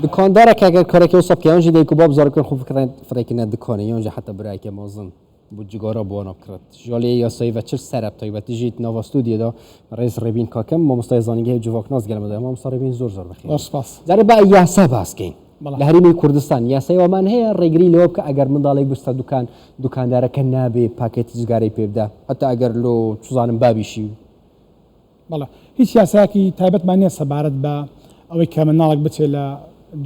دکاندارێک ئەگەر کارێکی وسە پیاوەنجی دەیک و بۆ بزارەکەن خۆ فڕێکی دکانە یانجا حتا برایکە مازن بۆ جگۆرە بۆ نەکرێت ژۆلی یاسایی و چل سەرەب تایبەتی ژیت ناڤ ستودیۆدا ڕێز ڕێبین کاکەم مامۆستای زانیگەی جوڤاک نازگەلمەدا مامۆستا ڕێبین زۆر بەخێر جارێ بە یاسا باسکەین لە هەرێمی کوردستان یاسای وەمان هەیە ڕێگری لەوە بکە ئەگەر منداڵێک بستە دوکاندارەکە نابێ پاکێتی جگارەی پێ بدە حتا ئەگەر لۆ چزانم بابیشی بەڵێ هیچ یاساکی تایبەتمان نییە سەبارەت بە ئەوەی کە منداڵێک بچێت لە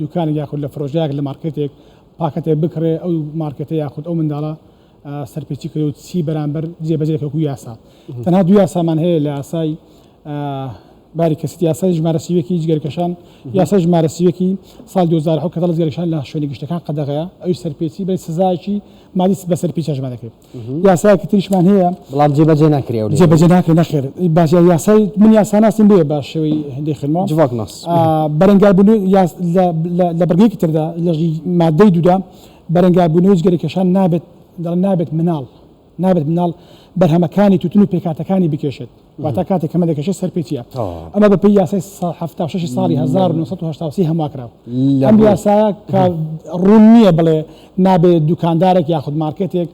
دوکانێک یاخود لە فرۆژەیەک لە مارکێتێک پاکەتێک بکڕێ ئەو مارکێتە یاخود ئەو منداڵە سەرپێچی کرد و چی بەرامبەر جێبەجێکەکو یاسا تەنها دوو یاسامان هەیە لە یاسای باری کەسیتی یاسای ژمارە سیوەکی جگەرکەشان یاسا ژمارە سیوەکی ساڵ 2010 کە دەڵ جگەرکەشان لە شوێنی گشتەکان قەدەغەیە ئەوی سەرپێچی بە سزایکی مادی بە سەرپێچ ژمارە دەکرێت یاسایەکی تریشمان هەیە بەڵام جێبەجێ ناکرێ جێبەجێ ناکرێت نەخێر باش یاسای من یاسا ناسیم بێ باش شێوەی هەندێک خێنمەوە جوڤاک ناس بەرەنگاربوونی لە بەرگەیەکی تردا لە مادەی دوودا بەرەنگاربوونەوەی جگەرکەشان نابێت مناڵ بەرهەمەکانی توتن و پێکاتەکانی بکێشێت واتە کاتێک کەمە دەکەشێت سەرپێچیە ئەمە بەپێی یاسای 76 ساڵی 1970 هەمواکراوە ئەم یاسایە کە ڕوون نییە بڵێ نابێت دوکاندارێک یاخود مارکێتێک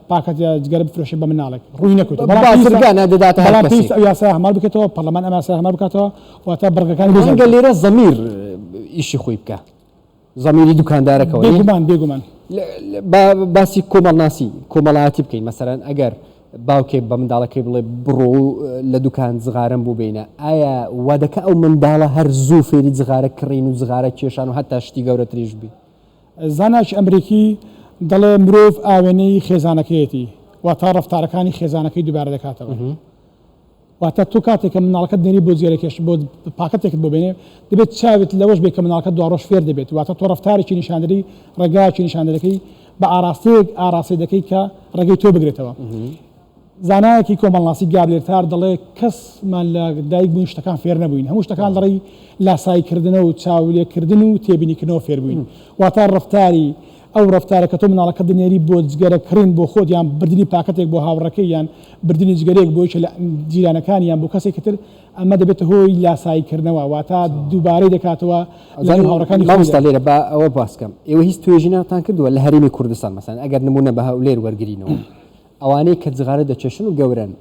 پاکەت جگەرە بفرۆشێت بە مناڵێک ڕووی نەکەوت یاسای هەمار بکەێتەوە پەرلەمان ئەم یاسای هەمار بکاتەوە واتە بەرگەکانی بەڵگە لێرە زەمیر ئیشی خۆی بکە زەمیری دوکاندارەکەەوە بێگومان باسی کۆمەڵناسی کۆمەڵایەتی بکەین مەسەرەن ئەگەر باوکێک بە منداڵەکەی بڵێ بڕۆ لە دوکان جغارم بوو بینە ئایا وادەکە ئەو منداڵە هەر زوو فێری جغارە کڕین و جغارە کێشان و هەتا شتی گەورەتریش بی زاناکی ئەمریکی دەڵێ مرۆڤ ئاوێنەی خێزانەکەیەتی واتە ڕەفتارەکانی خێزانەکەی دووبارە دەکاتەوە واتە تۆ کاتێککە مناڵەکەت دێنی بۆ جێرەکەش بۆ پاکەتێکت بۆ بێنێ دەبێت چاوێت لەوەش بێت کە مناڵەکە دواڕۆژ فێر دەبێت واتە تۆ ڕەفتارێکی نیشاندەری ڕێگایکی نیشاندەرەکەی بە ئاراستەیە دەکەی کە ڕێگەی تۆ بگرێتەوە زانایەکی کۆمەڵناسی گابلێرتار دەڵێ کەسمان لە دایک بووین شتەکان فێر نەبووین هەموو شتەکان لەڕێی لاساییکردنە و چاولێکردن و تێبینیکردنەوە فێر بووین واتە ڕەفتاری ئەو ڕەفتارە کە تۆ مناڵەکە دنێری بۆ جگەرە کڕین بۆ خۆت یان بردننی پاکەتێک بۆ هاوڕەکەی یان بردننی جگەرێک بۆی لە جیرانەکان یان بۆ کەسێکی تر ئەمە دەبێتە هۆی لاساییکردنەوە واتە دووبارەی دەکاتەوە لە هاوڕەکانی مامۆستا لێرە بە ئەوە باسکەم ئێوە هیچ توێژیناتان کردووە لە هەرێمی کوردستان مەسەن ئەگەر نمونە بە هەولێر وەرگرینەوە ئەوانەی کە جغارە دەچێشن و گەورن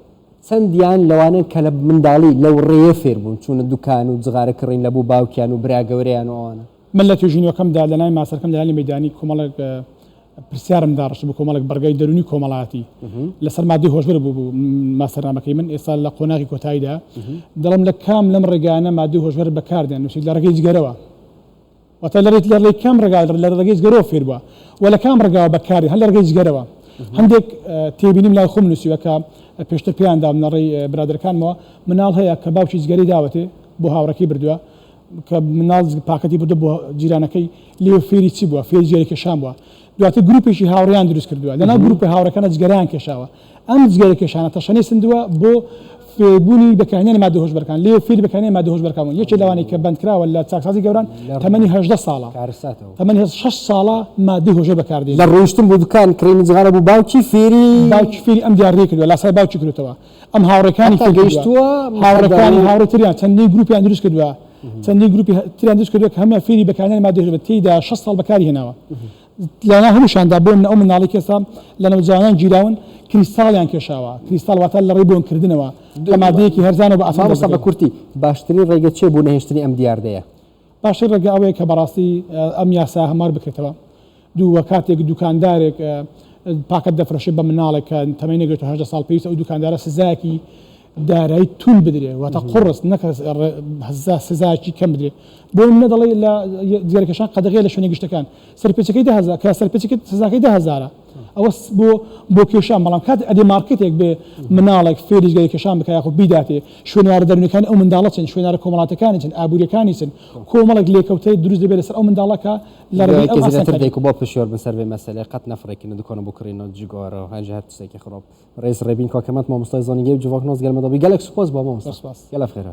چەندیان لەوانن کە لە منداڵی لەو ڕێیە فێر بوون چوونە دوکان و جغارە کڕین لە بوو باوکیان و برا گەورەیان و ئەوانە من لە توێژینەکەمدا لە ناوی ماسەرەکەم لە لای مەیدانی کۆمەڵێک پرسیارم داڕشت بوو کۆمەڵێک بەرگای دەرونی کۆمەڵاتی لەسەر مادەی هۆشبەر بوو ماسەرنامەکەی من ئێستا لە قۆناغی کۆتاییدا دەڵم لە کام لەم ڕێگانە مادەی هۆشبەر بەکاردێن نووسیت لە ڕێگەی جگەرەوە واتە لەڕێت لە ڕێی کام ڕێگا لە ڕێگەی جگەرەوە فێر بووە و لە کام ڕێگاوە بەکاری هەر لە ڕێگەی جگەرەوە هەندێک تێبینیم لای خۆم نووسیوەکە پێشتر پێیاندا نەڕێی برادەکانمەوە مناڵ هەیە کە باوکی جگەری داوەتێ بۆ هاوڕەکەی بردووە کە مناڵ پاکەتی بردە بۆ جیرانەکەی لێ فێری چی بووە فێری جێرەکێشان بووە دواتر گروپێکی هاوڕیان دروست کردووە لەناو گروپی هاوڕەکانە جگەرەیان کێشاوە ئەم جگەرەکێشانە تەشەنەی سندووە بۆ فێربوونی بەکارهێنانی مادە هۆشبەرەکان لێ فێری بەکارهێنانی مادە هۆشبەرەکان یەکێک لەوانەی کە بەندکراوە لە چاکسازی گەوران تەمەنی 18 ساڵە تەمەنی 6 ساڵە مادەی هۆشبەر بەکاردێن لە ڕۆیشتن بۆ دوکان کڕینی جغارە بوو باوکی فێری ئەم دیاریە کردووە لاسای باوکی کردوتەوە ئەم هاوڕەکانی گەیشتووە هاوڕەکانی هاوڕێتریان چەندی گروپیان دروست کردووە چەندی گروپی تریان دروست کردووە کە هەموو فێری بەکارهێنانی مادە هۆشبەر تێیدا 6 ساڵ بەکاری هێناوە لەنا هەمووشاندا بۆ ئەو مناڵی کێسا لە نەوجوانان گیراون کریستاڵیان کێشاوە کریستاڵ واتە لە ڕێی بۆنکردنەوە لە مادەیەکی هەرزانەوە بە ئاسان بە کورتی باشترین ڕێگە چێ بوو نەهێشتنی ئەم دیاردەیە باشتر ڕێگە ئەوەیە کە بەڕاستی ئەم یاسا هەمار بکرێتەوە دوو کاتێک دوکاندارێک پاکەت دەفرۆشێت بە مناڵێک کە تەمەنی نەگرێت 18 ساڵ پێویستە ئەو دوکاندارە سزایەکی دارایی تون بدرێ واتە قڕست نەکە سزایەکی کەم بدرێت بۆ نەدەڵێ لە جێرەکەشان قەدەغێ لە شوێنی گشتەکان سەرپێچەکەی 10,000 کە سەرپێچەکەی سزاکەی 10,000 ئەوە بۆ کێشان بەڵام کات ئەدێ مارکێتێک بێ مناڵێک فێری جگەری کێشان بکە یاخۆ بیداتێ شوێنوارە دەرونەکانی ئەو منداڵە چن شوێنارە کۆمەڵاتەکانی چن ئابوووریەکانی چن کۆمەڵێک لێکەوتەی دروست دەبێت لەسەر ئەو منداڵەکە لە ڕێگەی بۆ پشیۆر بەسەر مەسەلەی قەت نەفڕێکن دوکانە بۆ کڕینەوە جگۆرە هەنجە هەر تشتێکی خراپ ڕێز ڕێبین کاکەمەت مامۆستای زانیگەی و جوڤاک نازگەلمەدەبی گەلێک سوپاس بۆ مامۆستا گەلە خێرا